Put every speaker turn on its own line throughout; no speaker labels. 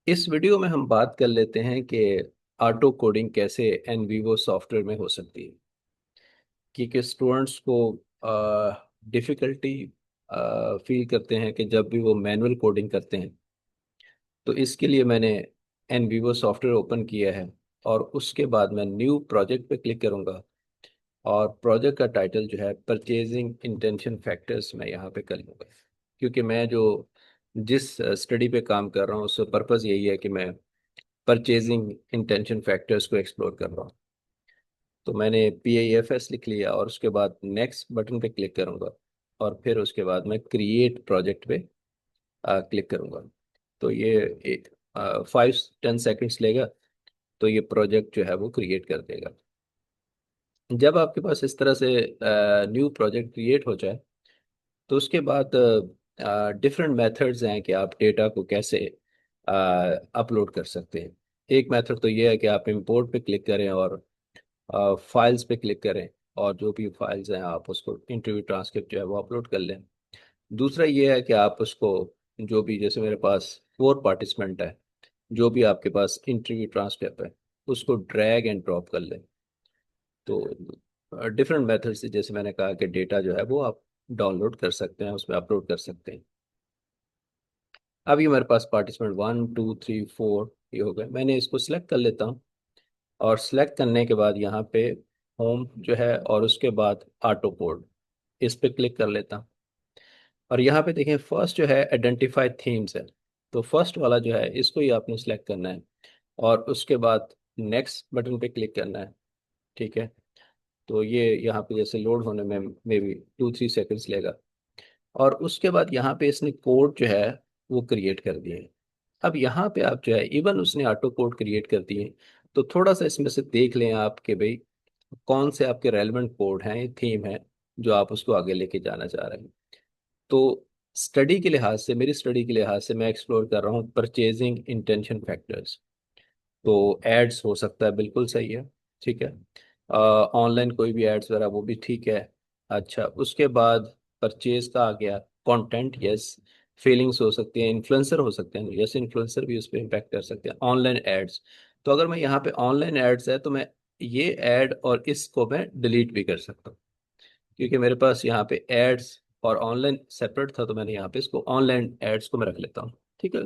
इस वीडियो में हम बात कर लेते हैं कि ऑटो कोडिंग कैसे एनवीवो सॉफ्टवेयर में हो सकती है। कि स्टूडेंट्स को डिफ़िकल्टी फील करते हैं कि जब भी वो मैनुअल कोडिंग करते हैं। तो इसके लिए मैंने एनवीवो सॉफ्टवेयर ओपन किया है और उसके बाद मैं न्यू प्रोजेक्ट पे क्लिक करूंगा और प्रोजेक्ट का टाइटल जो है परचेजिंग इंटेंशन फैक्टर्स मैं यहाँ पे कर लूँगा। क्योंकि मैं जो जिस स्टडी पे काम कर रहा हूँ उसका पर्पज़ यही है कि मैं परचेजिंग इंटेंशन फैक्टर्स को एक्सप्लोर कर रहा हूँ। तो मैंने PIFS लिख लिया और उसके बाद नेक्स्ट बटन पे क्लिक करूंगा और फिर उसके बाद मैं क्रिएट प्रोजेक्ट पे क्लिक करूंगा। तो ये 5-10 सेकंड्स लेगा। तो ये प्रोजेक्ट जो है वो क्रिएट कर देगा। जब आपके पास इस तरह से न्यू प्रोजेक्ट क्रिएट हो जाए तो उसके बाद डिफरेंट मेथड्स हैं कि आप डेटा को कैसे अपलोड कर सकते हैं। एक मेथड तो ये है कि आप इंपोर्ट पे क्लिक करें और फाइल्स पे क्लिक करें और जो भी फाइल्स हैं आप उसको इंटरव्यू ट्रांसक्रिप्ट जो है वो अपलोड कर लें। दूसरा ये है कि आप उसको जो भी जैसे मेरे पास 4 पार्टिसिपेंट है, जो भी आपके पास इंटरव्यू ट्रांसक्रिप्ट है उसको ड्रैग एंड ड्रॉप कर लें। तो डिफरेंट मेथड से जैसे मैंने कहा कि डेटा जो है वो आप डाउनलोड कर सकते हैं, उसमें अपलोड कर सकते हैं। अभी हमारे पास पार्टिसिपेंट 1 2 3 4 ये हो गए। मैंने इसको सिलेक्ट कर लेता हूँ और सिलेक्ट करने के बाद यहाँ पे होम जो है और उसके बाद ऑटो कोड इस पे क्लिक कर लेता हूँ। और यहाँ पे देखें फर्स्ट जो है आइडेंटिफाई थीम्स है। तो फर्स्ट वाला जो है इसको ही आपने सिलेक्ट करना है और उसके बाद नेक्स्ट बटन पे क्लिक करना है। ठीक है। तो ये यहाँ पे जैसे लोड होने में मे बी 2-3 सेकंड्स लेगा और उसके बाद यहाँ पे इसने कोड जो है वो क्रिएट कर दिए हैं। अब यहाँ पे आप जो है इवन उसने ऑटो कोड क्रिएट कर दिए हैं। तो थोड़ा सा इसमें से देख लें आप कि भाई कौन से आपके रेलेवेंट कोड हैं, थीम है जो आप उसको आगे लेके जाना चाह रहे हैं। तो स्टडी के लिहाज से, मेरी स्टडी के लिहाज से मैं एक्सप्लोर कर रहा हूँ परचेजिंग इंटेंशन फैक्टर्स। तो एड्स हो सकता है, बिल्कुल सही है। ठीक है। ऑनलाइन कोई भी एड्स वगैरह वो भी ठीक है। अच्छा, उसके बाद परचेज का आ गया। Content, yes. फीलिंग्स हो सकती हैं, इन्फ्लुएंसर हो सकते हैं, यस इन्फ्लुएंसर भी उस पर इम्पैक्ट कर सकते हैं। ऑनलाइन एड्स, तो अगर मैं यहाँ पे ऑनलाइन एड्स है तो मैं ये ऐड और इसको मैं डिलीट भी कर सकता हूँ। क्योंकि मेरे पास यहाँ पे एड्स और ऑनलाइन सेपरेट था तो मैंने यहाँ पे इसको ऑनलाइन एड्स को मैं रख लेता हूँ। ठीक है।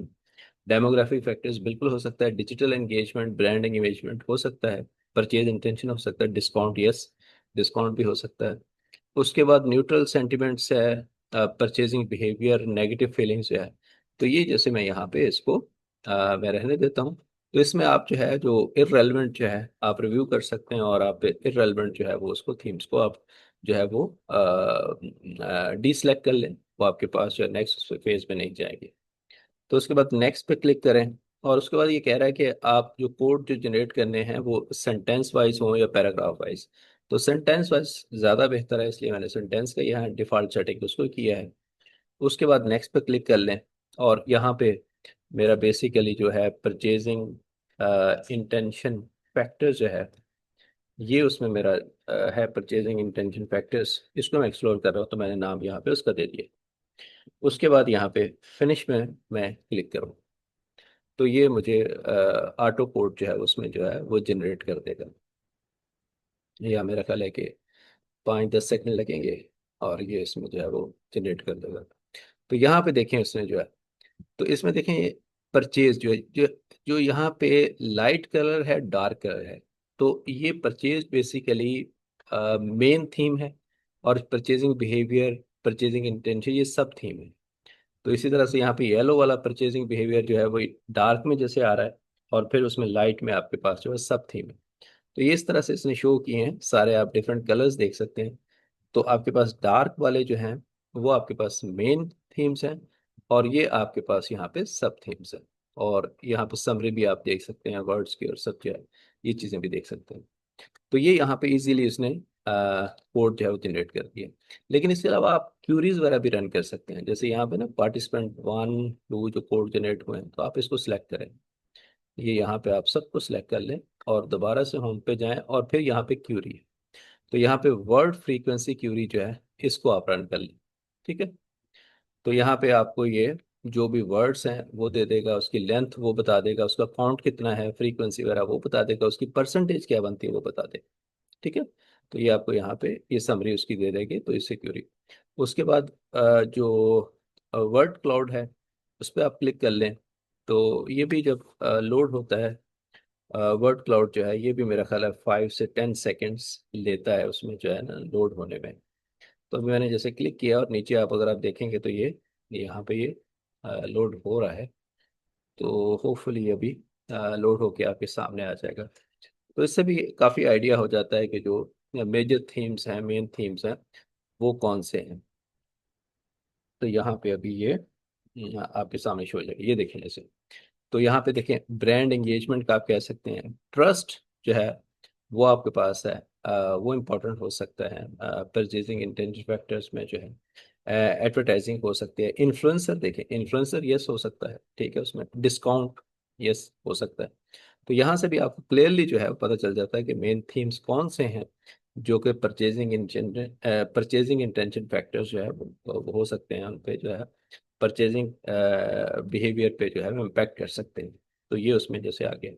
डेमोग्राफिक फैक्टर्स बिल्कुल हो सकता है, डिजिटल एंगेजमेंट, ब्रांडिंग एंगेजमेंट हो सकता है, परचेज इंटेंशन हो सकता है, डिस्काउंट, यस डिस्काउंट भी हो सकता है। उसके बाद न्यूट्रल सेंटिमेंट्स है, परचेजिंग बिहेवियर, नेगेटिव फीलिंग्स है। तो ये जैसे मैं यहाँ पे इसको मैं रहने देता हूँ। तो इसमें आप जो है जो इररेलेवेंट जो है आप रिव्यू कर सकते हैं और आप इररेलेवेंट जो है वो उसको थीम्स को आप जो है वो डी सेलेक्ट कर लें। वो आपके पास जो है नेक्स्ट फेज में नहीं जाएंगे। तो उसके बाद नेक्स्ट पे क्लिक करें और उसके बाद ये कह रहा है कि आप जो कोड जो जनरेट करने हैं वो सेंटेंस वाइज हो या पैराग्राफ वाइज। तो सेंटेंस वाइज ज़्यादा बेहतर है, इसलिए मैंने सेंटेंस का यहाँ डिफ़ॉल्ट सेटिंग उसको किया है। उसके बाद नेक्स्ट पे क्लिक कर लें और यहाँ पे मेरा बेसिकली जो है परचेजिंग इंटेंशन फैक्टर जो है ये उसमें मेरा है परचेजिंग इंटेंशन फैक्टर्स। इसको मैं एक्सप्लोर कर रहा हूँ तो मैंने नाम यहाँ पे उसका दे दिया। उसके बाद यहाँ पे फिनिश में मैं क्लिक करूँ तो ये मुझे ऑटो कोड जो है उसमें जो है वो जनरेट कर देगा। या मेरा ख्याल है कि 5-10 सेकंड लगेंगे और ये इसमें जो है वो जनरेट कर देगा। तो यहाँ पे देखें इसमें जो है, तो इसमें देखें परचेज जो है जो यहाँ पे लाइट कलर है, डार्क कलर है। तो ये परचेज बेसिकली मेन थीम है और परचेजिंग बिहेवियर, परचेजिंग इंटेंशन ये सब थीम है। तो इसी तरह से यहाँ पे येलो वाला परचेजिंग बिहेवियर जो है वो डार्क में जैसे आ रहा है और फिर उसमें लाइट में आपके पास जो है सब थीम है। तो ये इस तरह से इसने शो किए हैं सारे, आप डिफरेंट कलर्स देख सकते हैं। तो आपके पास डार्क वाले जो हैं वो आपके पास मेन थीम्स हैं और ये आपके पास यहाँ पे सब थीम्स हैं। और यहाँ पे समरी भी आप देख सकते हैं वर्ड्स की और सब जो है ये चीज़ें भी देख सकते हैं। तो ये यहाँ पे इजीली इसने कोड जो है वो जनरेट कर दिया। लेकिन इसके अलावा आप क्यूरीज वगैरह भी रन कर सकते हैं। जैसे यहाँ पे ना पार्टिसिपेंट 1 2 जो कोड जनरेट हुए हैं तो आप इसको सिलेक्ट करें। ये यहाँ पे आप सबको सिलेक्ट कर लें और दोबारा से होम पे जाएं और फिर यहाँ पे क्यूरी है। तो यहाँ पे वर्ड फ्रीक्वेंसी क्यूरी जो है इसको आप रन कर लें। ठीक है। तो यहाँ पे आपको ये जो भी वर्ड्स हैं वो दे देगा, उसकी लेंथ वो बता देगा, उसका काउंट कितना है, फ्रीक्वेंसी वगैरह वो बता देगा, उसकी परसेंटेज क्या बनती है वो बता देगा। ठीक है। तो ये आपको यहाँ पे ये समरी उसकी दे देगी, तो इससे क्यूरी। उसके बाद जो वर्ड क्लाउड है उस पर आप क्लिक कर लें, तो ये भी जब लोड होता है, वर्ड क्लाउड जो है ये भी मेरा ख्याल है 5 से 10 सेकेंड्स लेता है उसमें जो है ना लोड होने में। तो अभी मैंने जैसे क्लिक किया और नीचे आप अगर आप देखेंगे तो ये यहाँ पे ये लोड हो रहा है। तो होपफुली अभी लोड होके आपके सामने आ जाएगा। तो इससे भी काफ़ी आइडिया हो जाता है कि जो मेजर थीम्स हैं, मेन थीम्स हैं, वो कौन से हैं। तो यहाँ पे अभी ये आपके सामने शो हो जाएगा, ये देखें जैसे। तो यहाँ पे देखें ब्रांड एंगेजमेंट का आप कह सकते हैं, ट्रस्ट जो है वो आपके पास है। वो इम्पोर्टेंट हो सकता है परचेजिंग इंटेंशन फैक्टर्स में जो है। एडवर्टाइजिंग हो सकती है, इन्फ्लुएंसर देखें, इन्फ्लुएंसर यस हो सकता है, ठीक है, उसमें डिस्काउंट यस हो सकता है। तो यहाँ से भी आपको क्लियरली जो है वो पता चल जाता है कि मेन थीम्स कौन से हैं जो कि परचेजिंग इंटेंशन फैक्टर्स जो है वो हो सकते हैं, उन पे जो है परचेजिंग बिहेवियर पे जो है वो इम्पैक्ट कर सकते हैं। तो ये उसमें जैसे आ गया।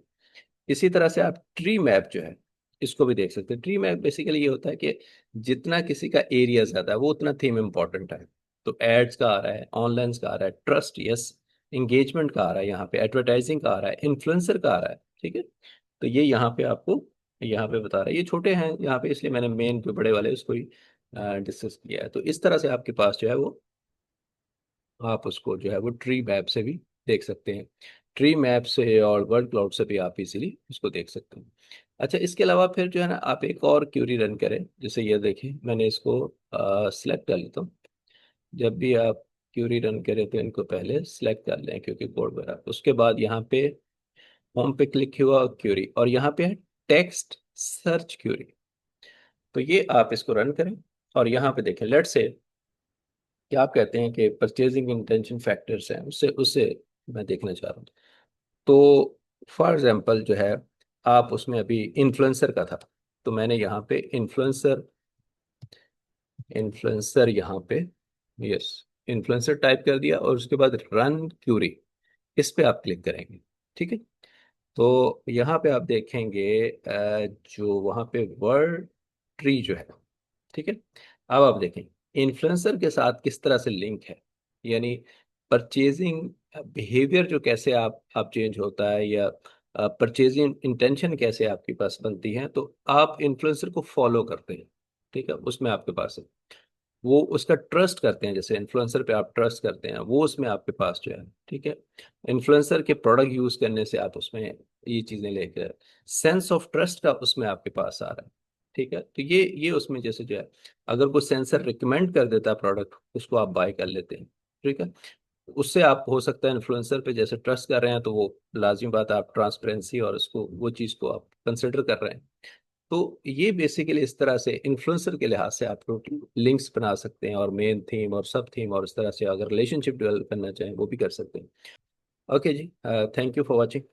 इसी तरह से आप ट्री मैप जो है इसको भी देख सकते हैं। ट्री मैप बेसिकली ये होता है कि जितना किसी का एरिया ज्यादा है वो उतना थीम इम्पोर्टेंट है। तो एड्स का आ रहा है, ऑनलाइन का आ रहा है, ट्रस्ट यस, इंगेजमेंट का आ रहा है, यहाँ पे एडवर्टाइजिंग का आ रहा है, इन्फ्लुएंसर का आ रहा है। ठीक है। तो ये यहाँ पे आपको यहाँ पे बता रहा है, ये छोटे हैं यहाँ पे इसलिए मैंने मेन जो बड़े वाले उसको ही डिस्कस किया है। तो इस तरह से आपके पास जो है वो आप उसको जो है वो ट्री मैप से भी देख सकते हैं। ट्री मैप से और वर्ड क्लाउड से भी आप इजीली उसको देख सकते हैं। अच्छा, इसके अलावा फिर जो है ना आप एक और क्यूरी रन करें, जैसे ये देखें मैंने इसको सिलेक्ट कर लेता हूँ। जब भी आप क्यूरी रन करें तो इनको पहले सिलेक्ट कर लें क्योंकि कोड वगैरह, उसके बाद यहाँ पे होम पे क्लिक हुआ क्यूरी और यहाँ पे है टेक्स्ट सर्च क्यूरी। तो ये आप इसको रन करें और यहाँ पे देखें, लेट्स से क्या आप कहते हैं कि परचेजिंग इंटेंशन फैक्टर्स हैं, उससे उससे मैं देखना चाह रहा हूँ। तो फॉर एग्जांपल जो है आप उसमें अभी इन्फ्लुएंसर का था, तो मैंने यहाँ पे इन्फ्लुएंसर इन्फ्लुएंसर यहाँ पे यस इन्फ्लुएंसर टाइप कर दिया और उसके बाद रन क्यूरी, इस पे आप क्लिक करेंगे। ठीक है। तो यहाँ पे आप देखेंगे जो वहाँ पे वर्ड ट्री जो है, ठीक है। अब आप देखें इन्फ्लुएंसर के साथ किस तरह से लिंक है, यानी परचेजिंग बिहेवियर जो कैसे आप चेंज होता है, या परचेजिंग इंटेंशन कैसे आपके पास बनती है। तो आप इन्फ्लुएंसर को फॉलो करते हैं, ठीक है, उसमें आपके पास है। वो उसका ट्रस्ट करते हैं, जैसे इन्फ्लुएंसर पे आप ट्रस्ट करते हैं, वो उसमें आपके पास जो है। ठीक है। इन्फ्लुएंसर के प्रोडक्ट यूज करने से आप उसमें ये चीजें लेकर सेंस ऑफ ट्रस्ट का उसमें आपके पास आ रहा है। ठीक है। तो ये उसमें जैसे जो है अगर कोई सेंसर रिकमेंड कर देता है प्रोडक्ट, उसको आप बाय कर लेते हैं। ठीक है। उससे आप हो सकता है इन्फ्लुएंसर पे जैसे ट्रस्ट कर रहे हैं, तो वो लाजिमी बात है आप ट्रांसपेरेंसी और उसको वो चीज़ को आप कंसिडर कर रहे हैं। तो ये बेसिकली इस तरह से इन्फ्लुएंसर के लिहाज से आप लिंक्स बना सकते हैं और मेन थीम और सब थीम, और इस तरह से अगर रिलेशनशिप डेवलप करना चाहें वो भी कर सकते हैं। ओके जी, थैंक यू फॉर वॉचिंग।